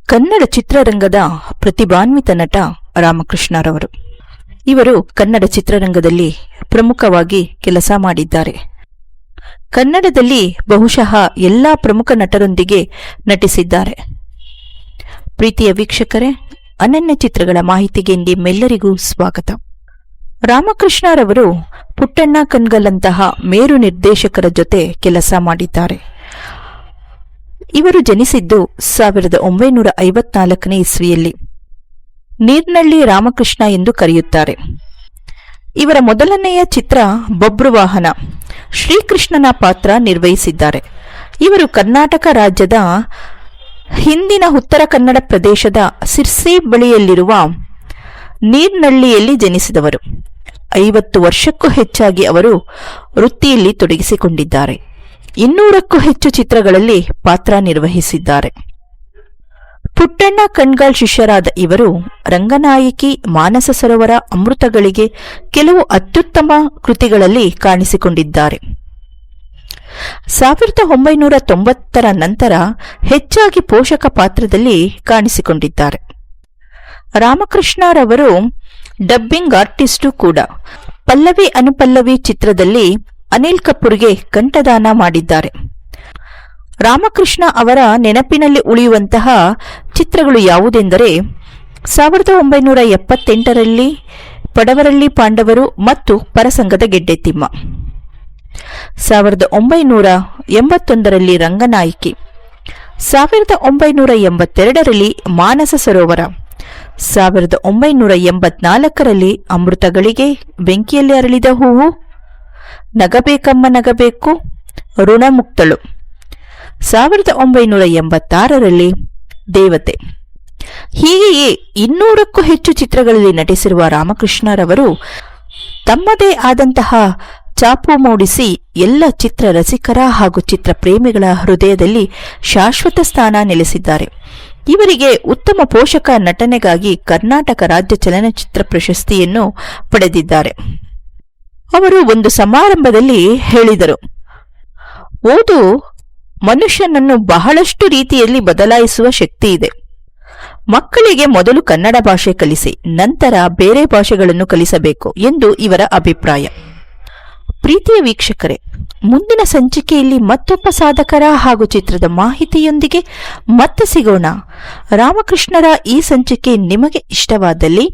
ಕನ್ನಡ ಚಿತ್ರರಂಗದ ಪ್ರತಿಭಾನ್ವಿತ ನಟ ರಾಮಕೃಷ್ಣರವರು. ಇವರು ಕನ್ನಡ ಚಿತ್ರರಂಗದಲ್ಲಿ ಪ್ರಮುಖವಾಗಿ ಕೆಲಸ ಮಾಡಿದ್ದಾರೆ. ಕನ್ನಡದಲ್ಲಿ ಬಹುಶಃ ಎಲ್ಲಾ ಪ್ರಮುಖ ನಟರೊಂದಿಗೆ ನಟಿಸಿದ್ದಾರೆ. ಪ್ರೀತಿಯ ವೀಕ್ಷಕರೇ, ಅನನ್ಯ ಚಿತ್ರಗಳ ಮಾಹಿತಿಗೆ ನಿಮ್ಮೆಲ್ಲರಿಗೂ ಸ್ವಾಗತ. ರಾಮಕೃಷ್ಣರವರು ಪುಟ್ಟಣ್ಣ ಕಣಗಾಲ್ಂತಹ ಮೇರು ನಿರ್ದೇಶಕರ ಜೊತೆ ಕೆಲಸ ಮಾಡಿದ್ದಾರೆ. ಇವರು ಜನಿಸಿದ್ದು 1954ನೇ ಇಸ್ವಿಯಲ್ಲಿ. ನೀರ್ನಳ್ಳಿ ರಾಮಕೃಷ್ಣ ಎಂದು ಕರೆಯುತ್ತಾರೆ. ಇವರ ಮೊದಲನೆಯ ಚಿತ್ರ ಬಬ್ರುವಾಹನ, ಶ್ರೀಕೃಷ್ಣನ ಪಾತ್ರ ನಿರ್ವಹಿಸಿದ್ದಾರೆ. ಇವರು ಕರ್ನಾಟಕ ರಾಜ್ಯದ ಹಿಂದಿನ ಉತ್ತರ ಕನ್ನಡ ಪ್ರದೇಶದ ಸಿರ್ಸಿ ಬಳಿಯಲ್ಲಿರುವ ನೀರ್ನಳ್ಳಿಯಲ್ಲಿ ಜನಿಸಿದವರು. 50 ವರ್ಷಕ್ಕೂ ಹೆಚ್ಚಾಗಿ ಅವರು ವೃತ್ತಿಯಲ್ಲಿ ತೊಡಗಿಸಿಕೊಂಡಿದ್ದಾರೆ. 200ಕ್ಕೂ ಹೆಚ್ಚು ಚಿತ್ರಗಳಲ್ಲಿ ಪಾತ್ರ ನಿರ್ವಹಿಸಿದ್ದಾರೆ. ಪುಟ್ಟಣ್ಣ ಕಣಗಾಲ್ ಶಿಷ್ಯರಾದ ಇವರು ರಂಗನಾಯಕಿ, ಮಾನಸ ಸರೋವರ, ಅಮೃತಗಳಿಗೆ ಕೆಲವು ಅತ್ಯುತ್ತಮ ಕೃತಿಗಳಲ್ಲಿ ಕಾಣಿಸಿಕೊಂಡಿದ್ದಾರೆ. 1990ರ ನಂತರ ಹೆಚ್ಚಾಗಿ ಪೋಷಕ ಪಾತ್ರದಲ್ಲಿ ಕಾಣಿಸಿಕೊಂಡಿದ್ದಾರೆ. ರಾಮಕೃಷ್ಣರವರು ಡಬ್ಬಿಂಗ್ ಆರ್ಟಿಸ್ಟು ಕೂಡ. ಪಲ್ಲವಿ ಅನುಪಲ್ಲವಿ ಚಿತ್ರದಲ್ಲಿ ಅನಿಲ್ ಕಪೂರ್ಗೆ ಕಂಠದಾನ ಮಾಡಿದ್ದಾರೆ. ರಾಮಕೃಷ್ಣ ಅವರ ನೆನಪಿನಲ್ಲಿ ಉಳಿಯುವಂತಹ ಚಿತ್ರಗಳು ಯಾವುದೆಂದರೆ 1978ರಲ್ಲಿ ಪಡವರಳ್ಳಿ ಪಾಂಡವರು ಮತ್ತು ಪರಸಂಗದ ಗೆಡ್ಡೆತಿಮ್ಮ, 1981ರಲ್ಲಿ ರಂಗನಾಯಕಿ, 1982ರಲ್ಲಿ ಮಾನಸ ಸರೋವರ, 1984ರಲ್ಲಿ ಅಮೃತಗಳಿಗೆ, ಬೆಂಕಿಯಲ್ಲಿ ಅರಳಿದ ಹೂವು, ನಗಬೇಕಮ್ಮ ನಗಬೇಕು, ಋಣಮುಕ್ತಳು, 1986ರಲ್ಲಿ ದೇವತೆ. ಹೀಗೆಯೇ 200ಕ್ಕೂ ಹೆಚ್ಚು ಚಿತ್ರಗಳಲ್ಲಿ ನಟಿಸಿರುವ ರಾಮಕೃಷ್ಣರವರು ತಮ್ಮದೇ ಆದಂತಹ ಛಾಪು ಮೂಡಿಸಿ ಎಲ್ಲ ಚಿತ್ರ ರಸಿಕರ ಹಾಗೂ ಚಿತ್ರ ಪ್ರೇಮಿಗಳ ಹೃದಯದಲ್ಲಿ ಶಾಶ್ವತ ಸ್ಥಾನ ನೆಲೆಸಿದ್ದಾರೆ. ಇವರಿಗೆ ಉತ್ತಮ ಪೋಷಕ ನಟನೆಗಾಗಿ ಕರ್ನಾಟಕ ರಾಜ್ಯ ಚಲನಚಿತ್ರ ಪ್ರಶಸ್ತಿಯನ್ನು ಪಡೆದಿದ್ದಾರೆ. ಅವರು ಒಂದು ಸಮಾರಂಭದಲ್ಲಿ ಹೇಳಿದರು, ಓದು ಮನುಷ್ಯನನ್ನು ಬಹಳಷ್ಟು ರೀತಿಯಲ್ಲಿ ಬದಲಾಯಿಸುವ ಶಕ್ತಿ ಇದೆ. ಮಕ್ಕಳಿಗೆ ಮೊದಲು ಕನ್ನಡ ಭಾಷೆ ಕಲಿಸಿ, ನಂತರ ಬೇರೆ ಭಾಷೆಗಳನ್ನು ಕಲಿಸಬೇಕು ಎಂದು ಇವರ ಅಭಿಪ್ರಾಯ. ಪ್ರೀತಿಯ ವೀಕ್ಷಕರೇ, ಮುಂದಿನ ಸಂಚಿಕೆಯಲ್ಲಿ ಮತ್ತೊಬ್ಬ ಸಾಧಕರ ಹಾಗೂ ಚಿತ್ರದ ಮಾಹಿತಿಯೊಂದಿಗೆ ಮತ್ತೆ ಸಿಗೋಣ. ರಾಮಕೃಷ್ಣರ ಈ ಸಂಚಿಕೆ ನಿಮಗೆ ಇಷ್ಟವಾದಲ್ಲಿ